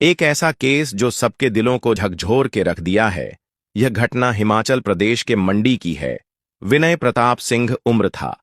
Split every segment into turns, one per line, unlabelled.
एक ऐसा केस जो सबके दिलों को झकझोर के रख दिया है। यह घटना हिमाचल प्रदेश के मंडी की है। विनय प्रताप सिंह उम्र था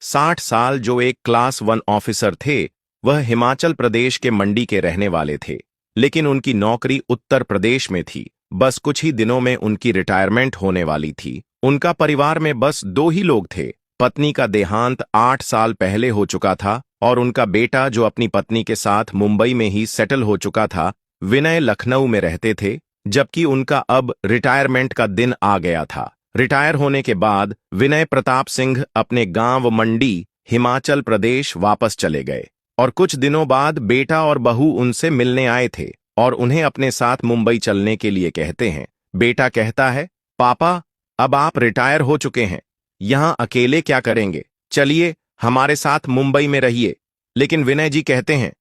60 साल, जो एक क्लास 1 ऑफिसर थे। वह हिमाचल प्रदेश के मंडी के रहने वाले थे, लेकिन उनकी नौकरी उत्तर प्रदेश में थी। बस कुछ ही दिनों में उनकी रिटायरमेंट होने वाली थी। उनका परिवार में बस 2 ही लोग थे। पत्नी का देहांत 8 साल पहले हो चुका था और उनका बेटा, जो अपनी पत्नी के साथ मुंबई में ही सेटल हो चुका था। विनय लखनऊ में रहते थे, जबकि उनका अब रिटायरमेंट का दिन आ गया था। रिटायर होने के बाद विनय प्रताप सिंह अपने गांव मंडी, हिमाचल प्रदेश वापस चले गए और कुछ दिनों बाद बेटा और बहू उनसे मिलने आए थे और उन्हें अपने साथ मुंबई चलने के लिए कहते हैं। बेटा कहता है, पापा, अब आप रिटायर हो चुके हैं, यहां अकेले क्या करेंगे? चलिए हमारे साथ मुंबई में रहिए। लेकिन विनय जी कहते हैं,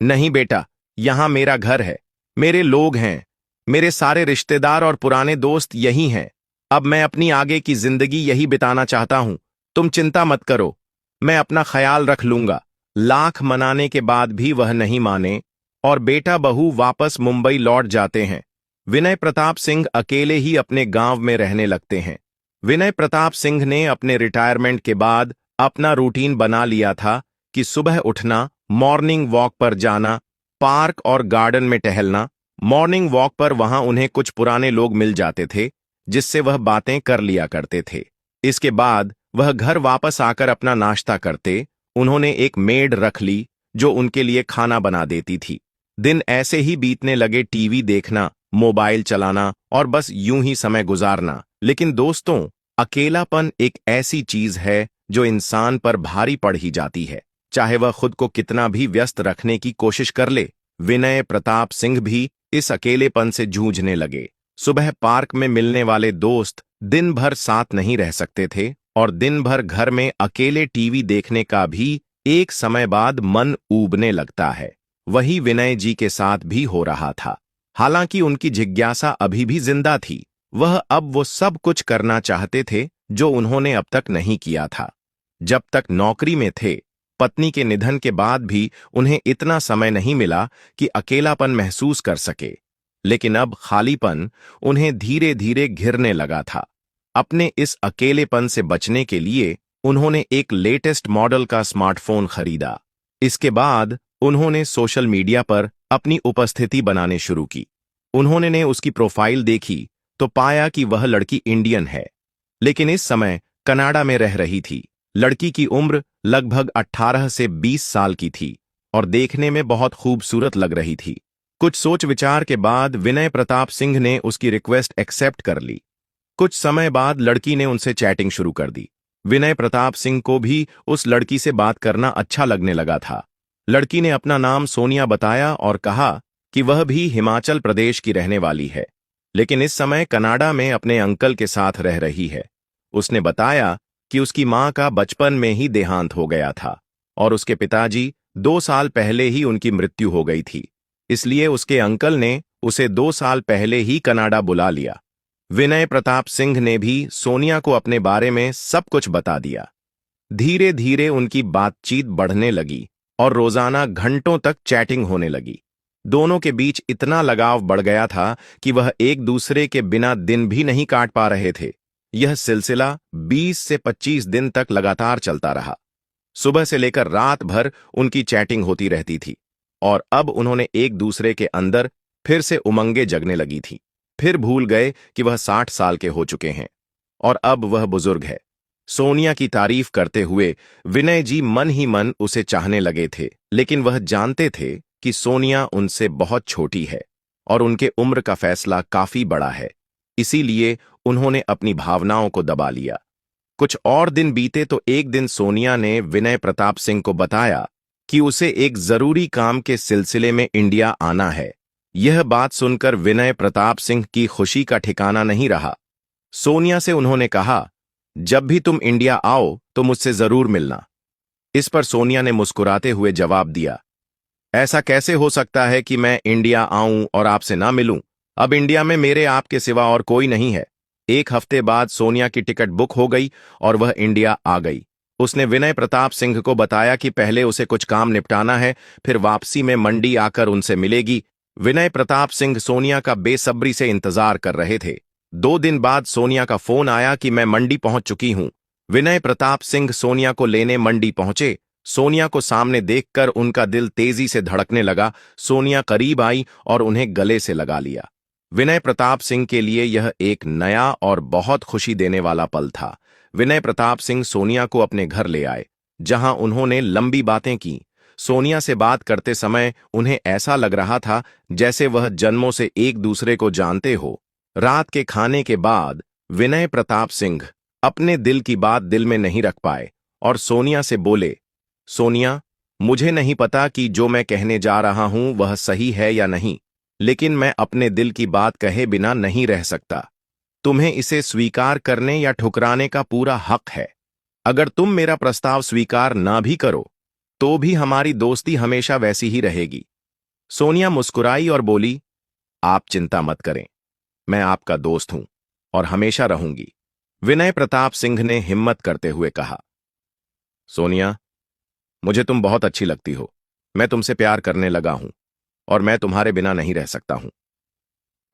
नहीं बेटा, यहां मेरा घर है, मेरे लोग हैं, मेरे सारे रिश्तेदार और पुराने दोस्त यही हैं। अब मैं अपनी आगे की जिंदगी यही बिताना चाहता हूं। तुम चिंता मत करो, मैं अपना ख्याल रख लूंगा। लाख मनाने के बाद भी वह नहीं माने और बेटा बहू वापस मुंबई लौट जाते हैं। विनय प्रताप सिंह अकेले ही अपने गांव में रहने लगते हैं। विनय प्रताप सिंह ने अपने रिटायरमेंट के बाद अपना रूटीन बना लिया था कि सुबह उठना, मॉर्निंग वॉक पर जाना, पार्क और गार्डन में टहलना। मॉर्निंग वॉक पर वहां उन्हें कुछ पुराने लोग मिल जाते थे, जिससे वह बातें कर लिया करते थे। इसके बाद वह घर वापस आकर अपना नाश्ता करते। उन्होंने एक मेड रख ली जो उनके लिए खाना बना देती थी। दिन ऐसे ही बीतने लगे, टीवी देखना, मोबाइल चलाना और बस यूं ही समय गुजारना। लेकिन दोस्तों, अकेलापन एक ऐसी चीज है जो इंसान पर भारी पड़ ही जाती है, चाहे वह खुद को कितना भी व्यस्त रखने की कोशिश कर ले। विनय प्रताप सिंह भी इस अकेलेपन से जूझने लगे। सुबह पार्क में मिलने वाले दोस्त दिन भर साथ नहीं रह सकते थे और दिन भर घर में अकेले टीवी देखने का भी एक समय बाद मन ऊबने लगता है। वही विनय जी के साथ भी हो रहा था। हालांकि उनकी जिज्ञासा अभी भी जिंदा थी। वह अब वो सब कुछ करना चाहते थे जो उन्होंने अब तक नहीं किया था। जब तक नौकरी में थे, पत्नी के निधन के बाद भी उन्हें इतना समय नहीं मिला कि अकेलापन महसूस कर सके। लेकिन अब खालीपन उन्हें धीरे धीरे घिरने लगा था। अपने इस अकेलेपन से बचने के लिए उन्होंने एक लेटेस्ट मॉडल का स्मार्टफोन खरीदा। इसके बाद उन्होंने सोशल मीडिया पर अपनी उपस्थिति बनाने शुरू की। उन्होंने उसकी प्रोफाइल देखी तो पाया कि वह लड़की इंडियन है, लेकिन इस समय कनाडा में रह रही थी। लड़की की उम्र लगभग 18 से 20 साल की थी और देखने में बहुत खूबसूरत लग रही थी। कुछ सोच विचार के बाद विनय प्रताप सिंह ने उसकी रिक्वेस्ट एक्सेप्ट कर ली। कुछ समय बाद लड़की ने उनसे चैटिंग शुरू कर दी। विनय प्रताप सिंह को भी उस लड़की से बात करना अच्छा लगने लगा था। लड़की ने अपना नाम सोनिया बताया और कहा कि वह भी हिमाचल प्रदेश की रहने वाली है, लेकिन इस समय कनाडा में अपने अंकल के साथ रह रही है। उसने बताया कि उसकी मां का बचपन में ही देहांत हो गया था और उसके पिताजी 2 साल पहले ही उनकी मृत्यु हो गई थी। इसलिए उसके अंकल ने उसे 2 साल पहले ही कनाडा बुला लिया। विनय प्रताप सिंह ने भी सोनिया को अपने बारे में सब कुछ बता दिया। धीरे धीरे उनकी बातचीत बढ़ने लगी और रोजाना घंटों तक चैटिंग होने लगी। दोनों के बीच इतना लगाव बढ़ गया था कि वह एक दूसरे के बिना दिन भी नहीं काट पा रहे थे। यह सिलसिला 20 से 25 दिन तक लगातार चलता रहा। सुबह से लेकर रात भर उनकी चैटिंग होती रहती थी और अब उन्होंने एक दूसरे के अंदर फिर से उमंगें जगने लगी थी। फिर भूल गए कि वह 60 साल के हो चुके हैं और अब वह बुजुर्ग है। सोनिया की तारीफ करते हुए विनय जी मन ही मन उसे चाहने लगे थे, लेकिन वह जानते थे कि सोनिया उनसे बहुत छोटी है और उनके उम्र का फैसला काफी बड़ा है। इसीलिए उन्होंने अपनी भावनाओं को दबा लिया। कुछ और दिन बीते तो एक दिन सोनिया ने विनय प्रताप सिंह को बताया कि उसे एक जरूरी काम के सिलसिले में इंडिया आना है। यह बात सुनकर विनय प्रताप सिंह की खुशी का ठिकाना नहीं रहा। सोनिया से उन्होंने कहा, जब भी तुम इंडिया आओ तो मुझसे जरूर मिलना। इस पर सोनिया ने मुस्कुराते हुए जवाब दिया, ऐसा कैसे हो सकता है कि मैं इंडिया आऊं और आपसे ना मिलूं? अब इंडिया में मेरे आपके सिवा और कोई नहीं है। एक हफ्ते बाद सोनिया की टिकट बुक हो गई और वह इंडिया आ गई। उसने विनय प्रताप सिंह को बताया कि पहले उसे कुछ काम निपटाना है, फिर वापसी में मंडी आकर उनसे मिलेगी। विनय प्रताप सिंह सोनिया का बेसब्री से इंतजार कर रहे थे। 2 दिन बाद सोनिया का फोन आया कि मैं मंडी पहुंच चुकी हूं। विनय प्रताप सिंह सोनिया को लेने मंडी पहुंचे। सोनिया को सामने देखकर उनका दिल तेजी से धड़कने लगा। सोनिया करीब आई और उन्हें गले से लगा लिया। विनय प्रताप सिंह के लिए यह एक नया और बहुत खुशी देने वाला पल था। विनय प्रताप सिंह सोनिया को अपने घर ले आए, जहां उन्होंने लंबी बातें की। सोनिया से बात करते समय उन्हें ऐसा लग रहा था जैसे वह जन्मों से एक दूसरे को जानते हो। रात के खाने के बाद विनय प्रताप सिंह अपने दिल की बात दिल में नहीं रख पाए और सोनिया से बोले, सोनिया, मुझे नहीं पता कि जो मैं कहने जा रहा हूं वह सही है या नहीं, लेकिन मैं अपने दिल की बात कहे बिना नहीं रह सकता। तुम्हें इसे स्वीकार करने या ठुकराने का पूरा हक है। अगर तुम मेरा प्रस्ताव स्वीकार ना भी करो तो भी हमारी दोस्ती हमेशा वैसी ही रहेगी। सोनिया मुस्कुराई और बोली, आप चिंता मत करें, मैं आपका दोस्त हूं और हमेशा रहूंगी। विनय प्रताप सिंह ने हिम्मत करते हुए कहा, सोनिया, मुझे तुम बहुत अच्छी लगती हो। मैं तुमसे प्यार करने लगा हूं और मैं तुम्हारे बिना नहीं रह सकता हूं।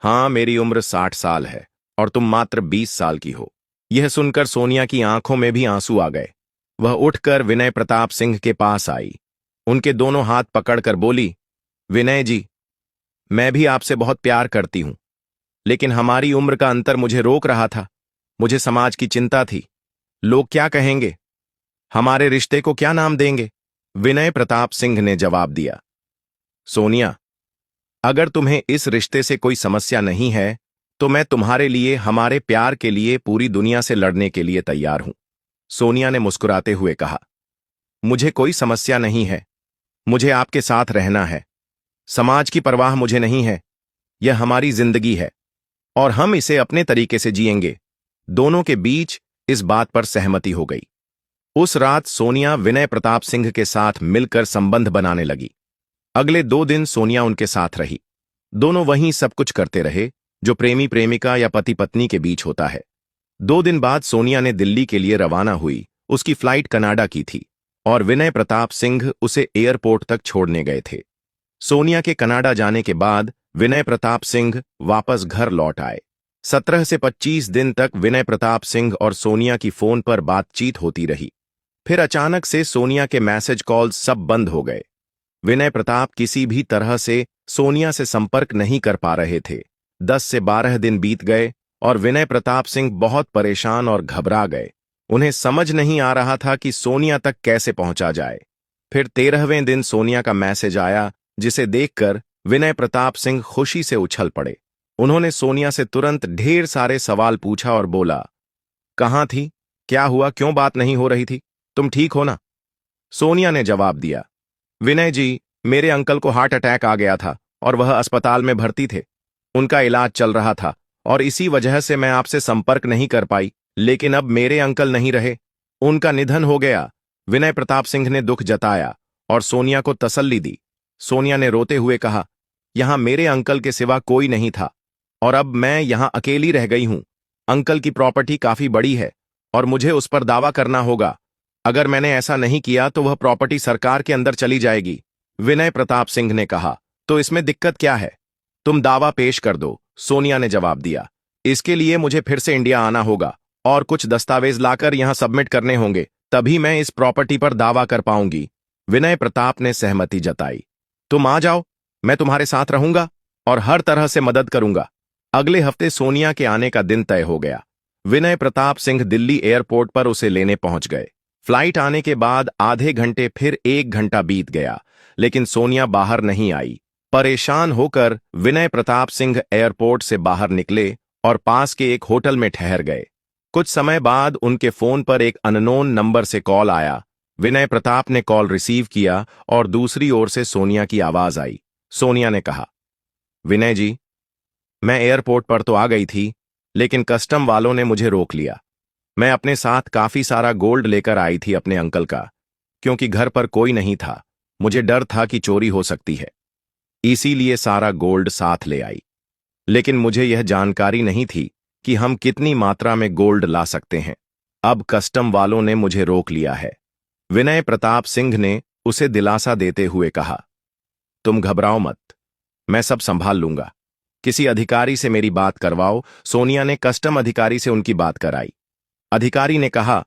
हां, मेरी उम्र 60 साल है और तुम मात्र 20 साल की हो। यह सुनकर सोनिया की आंखों में भी आंसू आ गए। वह उठकर विनय प्रताप सिंह के पास आई, उनके दोनों हाथ पकड़कर बोली, विनय जी, मैं भी आपसे बहुत प्यार करती हूं, लेकिन हमारी उम्र का अंतर मुझे रोक रहा था। मुझे समाज की चिंता थी। लोग क्या कहेंगे? हमारे रिश्ते को क्या नाम देंगे? विनय प्रताप सिंह ने जवाब दिया, सोनिया, अगर तुम्हें इस रिश्ते से कोई समस्या नहीं है तो मैं तुम्हारे लिए, हमारे प्यार के लिए पूरी दुनिया से लड़ने के लिए तैयार हूं। सोनिया ने मुस्कुराते हुए कहा, मुझे कोई समस्या नहीं है। मुझे आपके साथ रहना है। समाज की परवाह मुझे नहीं है। यह हमारी जिंदगी है और हम इसे अपने तरीके से जिएंगे। दोनों के बीच इस बात पर सहमति हो गई। उस रात सोनिया विनय प्रताप सिंह के साथ मिलकर संबंध बनाने लगी। अगले 2 दिन सोनिया उनके साथ रही। दोनों वहीं सब कुछ करते रहे जो प्रेमी प्रेमिका या पति पत्नी के बीच होता है। 2 दिन बाद सोनिया ने दिल्ली के लिए रवाना हुई। उसकी फ्लाइट कनाडा की थी और विनय प्रताप सिंह उसे एयरपोर्ट तक छोड़ने गए थे। सोनिया के कनाडा जाने के बाद विनय प्रताप सिंह वापस घर लौट आए। 17 से 25 दिन तक विनय प्रताप सिंह और सोनिया की फोन पर बातचीत होती रही। फिर अचानक से सोनिया के मैसेज कॉल्स सब बंद हो गए। विनय प्रताप किसी भी तरह से सोनिया से संपर्क नहीं कर पा रहे थे। 10 से 12 दिन बीत गए और विनय प्रताप सिंह बहुत परेशान और घबरा गए। उन्हें समझ नहीं आ रहा था कि सोनिया तक कैसे पहुंचा जाए। फिर 13वें दिन सोनिया का मैसेज आया, जिसे देखकर विनय प्रताप सिंह खुशी से उछल पड़े। उन्होंने सोनिया से तुरंत ढेर सारे सवाल पूछा और बोला, कहाँ थी? क्या हुआ? क्यों बात नहीं हो रही थी? तुम ठीक हो ना? सोनिया ने जवाब दिया, विनय जी, मेरे अंकल को हार्ट अटैक आ गया था और वह अस्पताल में भर्ती थे। उनका इलाज चल रहा था और इसी वजह से मैं आपसे संपर्क नहीं कर पाई। लेकिन अब मेरे अंकल नहीं रहे, उनका निधन हो गया। विनय प्रताप सिंह ने दुख जताया और सोनिया को तसल्ली दी। सोनिया ने रोते हुए कहा, यहां मेरे अंकल के सिवा कोई नहीं था और अब मैं यहां अकेली रह गई हूं। अंकल की प्रॉपर्टी काफी बड़ी है और मुझे उस पर दावा करना होगा। अगर मैंने ऐसा नहीं किया तो वह प्रॉपर्टी सरकार के अंदर चली जाएगी। विनय प्रताप सिंह ने कहा, तो इसमें दिक्कत क्या है? तुम दावा पेश कर दो, सोनिया ने जवाब दिया। इसके लिए मुझे फिर से इंडिया आना होगा और कुछ दस्तावेज लाकर यहां सबमिट करने होंगे, तभी मैं इस प्रॉपर्टी पर दावा कर पाऊंगी। विनय प्रताप ने सहमति जताई। तुम आ जाओ, मैं तुम्हारे साथ रहूंगा और हर तरह से मदद करूंगा। अगले हफ्ते सोनिया के आने का दिन तय हो गया। विनय प्रताप सिंह दिल्ली एयरपोर्ट पर उसे लेने पहुंच गए। फ्लाइट आने के बाद आधे घंटे फिर 1 घंटा बीत गया, लेकिन सोनिया बाहर नहीं आई। परेशान होकर विनय प्रताप सिंह एयरपोर्ट से बाहर निकले और पास के एक होटल में ठहर गए। कुछ समय बाद उनके फोन पर एक अननोन नंबर से कॉल आया। विनय प्रताप ने कॉल रिसीव किया और दूसरी ओर से सोनिया की आवाज आई। सोनिया ने कहा, विनय जी, मैं एयरपोर्ट पर तो आ गई थी, लेकिन कस्टम वालों ने मुझे रोक लिया। मैं अपने साथ काफी सारा गोल्ड लेकर आई थी अपने अंकल का, क्योंकि घर पर कोई नहीं था। मुझे डर था कि चोरी हो सकती है, इसीलिए सारा गोल्ड साथ ले आई। लेकिन मुझे यह जानकारी नहीं थी कि हम कितनी मात्रा में गोल्ड ला सकते हैं। अब कस्टम वालों ने मुझे रोक लिया है। विनय प्रताप सिंह ने उसे दिलासा देते हुए कहा, तुम घबराओ मत, मैं सब संभाल लूंगा। किसी अधिकारी से मेरी बात करवाओ। सोनिया ने कस्टम अधिकारी से उनकी बात कराई। अधिकारी ने कहा,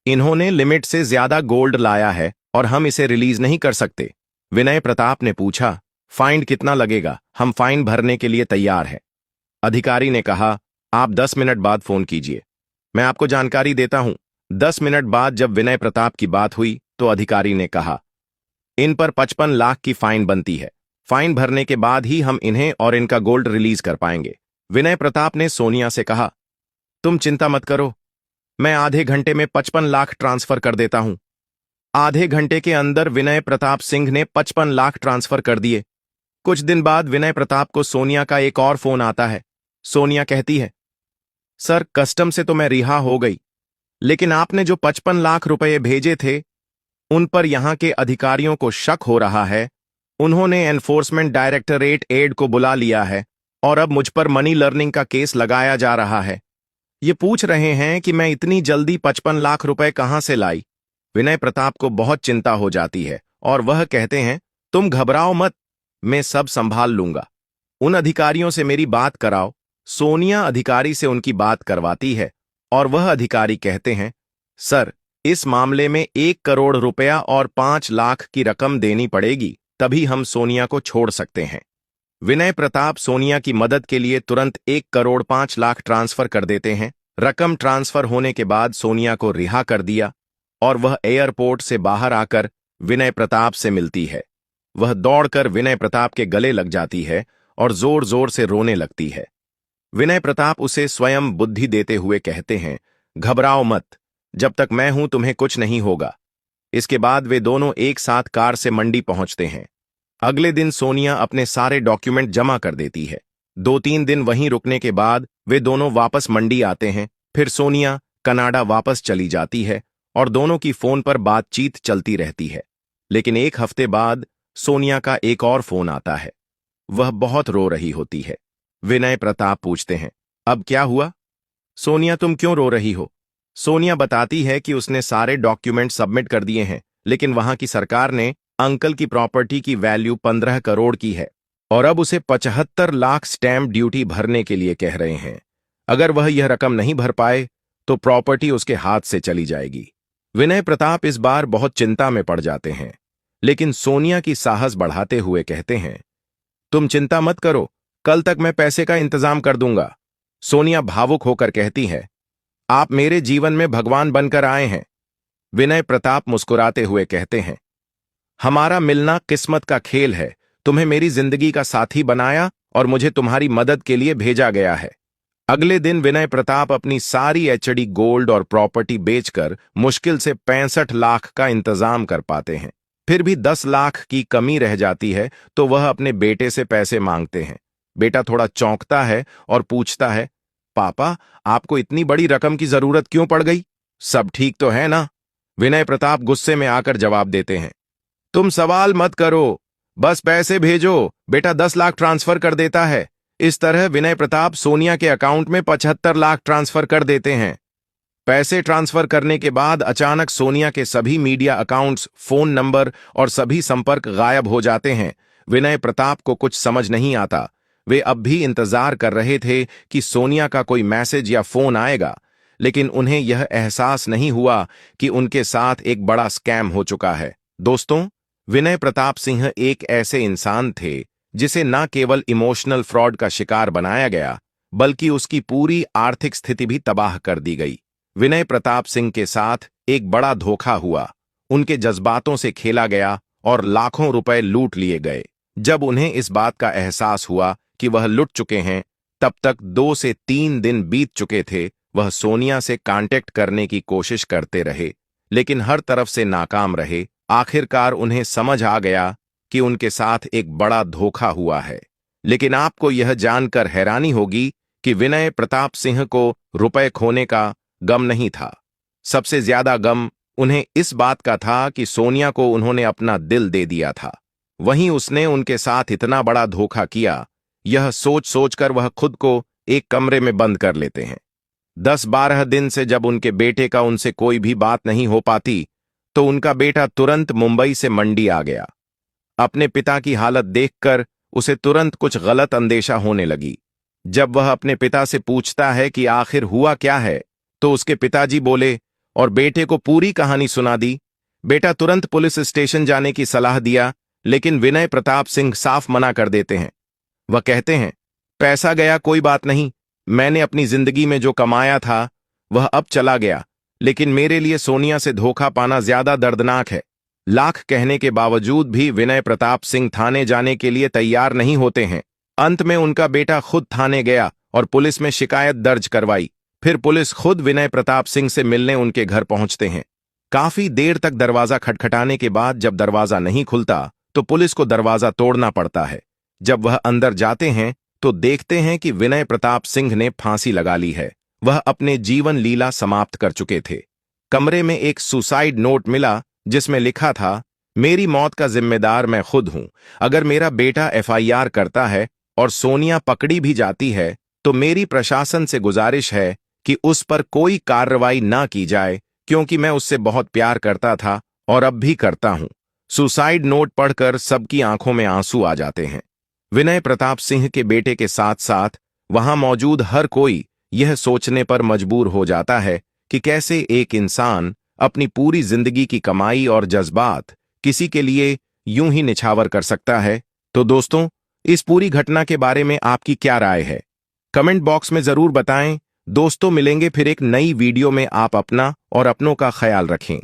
इन्होंने लिमिट से ज्यादा गोल्ड लाया है और हम इसे रिलीज नहीं कर सकते। विनय प्रताप ने पूछा, फाइन कितना लगेगा? हम फाइन भरने के लिए तैयार हैं। अधिकारी ने कहा, आप 10 मिनट बाद फोन कीजिए, मैं आपको जानकारी देता हूं। 10 मिनट बाद जब विनय प्रताप की बात हुई तो अधिकारी ने कहा, इन पर 55 लाख की फाइन बनती है। फाइन भरने के बाद ही हम इन्हें और इनका गोल्ड रिलीज कर पाएंगे। विनय प्रताप ने सोनिया से कहा, तुम चिंता मत करो, मैं आधे घंटे में 55 लाख ट्रांसफर कर देता हूं। आधे घंटे के अंदर विनय प्रताप सिंह ने 55 लाख ट्रांसफर कर दिए। कुछ दिन बाद विनय प्रताप को सोनिया का एक और फोन आता है। सोनिया कहती है, सर कस्टम से तो मैं रिहा हो गई, लेकिन आपने जो 55 लाख रुपए भेजे थे उन पर यहां के अधिकारियों को शक हो रहा है। उन्होंने एनफोर्समेंट डायरेक्टरेट एड को बुला लिया है और अब मुझ पर मनी लर्निंग का केस लगाया जा रहा है। ये पूछ रहे हैं कि मैं इतनी जल्दी 55 लाख रुपए कहां से लाई। विनय प्रताप को बहुत चिंता हो जाती है और वह कहते हैं, तुम घबराओ मत, मैं सब संभाल लूंगा। उन अधिकारियों से मेरी बात कराओ। सोनिया अधिकारी से उनकी बात करवाती है और वह अधिकारी कहते हैं, सर इस मामले में 1 करोड़ रुपया और 5 लाख की रकम देनी पड़ेगी, तभी हम सोनिया को छोड़ सकते हैं। विनय प्रताप सोनिया की मदद के लिए तुरंत 1 करोड़ 5 लाख ट्रांसफर कर देते हैं। रकम ट्रांसफर होने के बाद सोनिया को रिहा कर दिया और वह एयरपोर्ट से बाहर आकर विनय प्रताप से मिलती है। वह दौड़कर विनय प्रताप के गले लग जाती है और जोर जोर से रोने लगती है। विनय प्रताप उसे स्वयं बुद्धि देते हुए कहते हैं, घबराओ मत, जब तक मैं हूं तुम्हें कुछ नहीं होगा। इसके बाद वे दोनों एक साथ कार से मंडी पहुंचते हैं। अगले दिन सोनिया अपने सारे डॉक्यूमेंट जमा कर देती है। 2-3 दिन वहीं रुकने के बाद वे दोनों वापस मंडी आते हैं। फिर सोनिया कनाडा वापस चली जाती है और दोनों की फोन पर बातचीत चलती रहती है। लेकिन एक हफ्ते बाद सोनिया का एक और फोन आता है। वह बहुत रो रही होती है। विनय प्रताप पूछते हैं, अब क्या हुआ? सोनिया तुम क्यों रो रही हो? सोनिया बताती है कि उसने सारे डॉक्यूमेंट सबमिट कर दिए हैं, लेकिन वहां की सरकार ने अंकल की प्रॉपर्टी की वैल्यू 15 करोड़ की है और अब उसे 75 लाख स्टैंप ड्यूटी भरने के लिए कह रहे हैं। अगर वह यह रकम नहीं भर पाए तो प्रॉपर्टी उसके हाथ से चली जाएगी। विनय प्रताप इस बार बहुत चिंता में पड़ जाते हैं, लेकिन सोनिया की साहस बढ़ाते हुए कहते हैं, तुम चिंता मत करो, कल तक मैं पैसे का इंतजाम कर दूंगा। सोनिया भावुक होकर कहती है, आप मेरे जीवन में भगवान बनकर आए हैं। विनय प्रताप मुस्कुराते हुए कहते हैं, हमारा मिलना किस्मत का खेल है। तुम्हें मेरी जिंदगी का साथी बनाया और मुझे तुम्हारी मदद के लिए भेजा गया है। अगले दिन विनय प्रताप अपनी सारी एचडी गोल्ड और प्रॉपर्टी बेचकर मुश्किल से 65 लाख का इंतजाम कर पाते हैं। फिर भी 10 लाख की कमी रह जाती है तो वह अपने बेटे से पैसे मांगते हैं। बेटा थोड़ा चौंकता है और पूछता है, पापा आपको इतनी बड़ी रकम की जरूरत क्यों पड़ गई? सब ठीक तो है ना? विनय प्रताप गुस्से में आकर जवाब देते हैं, तुम सवाल मत करो, बस पैसे भेजो, बेटा 10 लाख ट्रांसफर कर देता है। इस तरह विनय प्रताप सोनिया के अकाउंट में 75 लाख ट्रांसफर कर देते हैं। पैसे ट्रांसफर करने के बाद अचानक सोनिया के सभी मीडिया अकाउंट्स, फोन नंबर और सभी संपर्क गायब हो जाते हैं। विनय प्रताप को कुछ समझ नहीं आता। वे अब भी इंतजार कर रहे थे कि सोनिया का कोई मैसेज या फोन आएगा, लेकिन उन्हें यह एहसास नहीं हुआ कि उनके साथ एक बड़ा स्कैम हो चुका है। दोस्तों, विनय प्रताप सिंह एक ऐसे इंसान थे जिसे न केवल इमोशनल फ्रॉड का शिकार बनाया गया, बल्कि उसकी पूरी आर्थिक स्थिति भी तबाह कर दी गई। विनय प्रताप सिंह के साथ एक बड़ा धोखा हुआ। उनके जज्बातों से खेला गया और लाखों रुपए लूट लिए गए। जब उन्हें इस बात का एहसास हुआ कि वह लुट चुके हैं, तब तक 2 से 3 दिन बीत चुके थे। वह सोनिया से कांटेक्ट करने की कोशिश करते रहे, लेकिन हर तरफ से नाकाम रहे। आखिरकार उन्हें समझ आ गया कि उनके साथ एक बड़ा धोखा हुआ है। लेकिन आपको यह जानकर हैरानी होगी कि विनय प्रताप सिंह को रुपए खोने का गम नहीं था। सबसे ज्यादा गम उन्हें इस बात का था कि सोनिया को उन्होंने अपना दिल दे दिया था। वहीं उसने उनके साथ इतना बड़ा धोखा किया, यह सोच सोचकर वह खुद को एक कमरे में बंद कर लेते हैं। 10-12 दिन से जब उनके बेटे का उनसे कोई भी बात नहीं हो पाती, तो उनका बेटा तुरंत मुंबई से मंडी आ गया। अपने पिता की हालत देखकर उसे तुरंत कुछ गलत अंदेशा होने लगी। जब वह अपने पिता से पूछता है कि आखिर हुआ क्या है, तो उसके पिताजी बोले और बेटे को पूरी कहानी सुना दी। बेटा तुरंत पुलिस स्टेशन जाने की सलाह दिया, लेकिन विनय प्रताप सिंह साफ मना कर देते हैं। वह कहते हैं, पैसा गया कोई बात नहीं, मैंने अपनी जिंदगी में जो कमाया था वह अब चला गया, लेकिन मेरे लिए सोनिया से धोखा पाना ज्यादा दर्दनाक है। लाख कहने के बावजूद भी विनय प्रताप सिंह थाने जाने के लिए तैयार नहीं होते हैं। अंत में उनका बेटा खुद थाने गया और पुलिस में शिकायत दर्ज करवाई। फिर पुलिस खुद विनय प्रताप सिंह से मिलने उनके घर पहुंचते हैं। काफी देर तक दरवाजा खटखटाने के बाद जब दरवाजा नहीं खुलता तो पुलिस को दरवाजा तोड़ना पड़ता है। जब वह अंदर जाते हैं तो देखते हैं कि विनय प्रताप सिंह ने फांसी लगा ली है। वह अपने जीवन लीला समाप्त कर चुके थे। कमरे में एक सुसाइड नोट मिला जिसमें लिखा था, मेरी मौत का जिम्मेदार मैं खुद हूं। अगर मेरा बेटा एफआईआर करता है और सोनिया पकड़ी भी जाती है तो मेरी प्रशासन से गुजारिश है कि उस पर कोई कार्रवाई ना की जाए, क्योंकि मैं उससे बहुत प्यार करता था और अब भी करता हूं। सुसाइड नोट पढ़कर सबकी आंखों में आंसू आ जाते हैं। विनय प्रताप सिंह के बेटे के साथ साथ वहां मौजूद हर कोई यह सोचने पर मजबूर हो जाता है कि कैसे एक इंसान अपनी पूरी जिंदगी की कमाई और जज्बात किसी के लिए यूं ही निछावर कर सकता है। तो दोस्तों, इस पूरी घटना के बारे में आपकी क्या राय है? कमेंट बॉक्स में जरूर बताएं। दोस्तों, मिलेंगे फिर एक नई वीडियो में। आप अपना और अपनों का ख्याल रखें।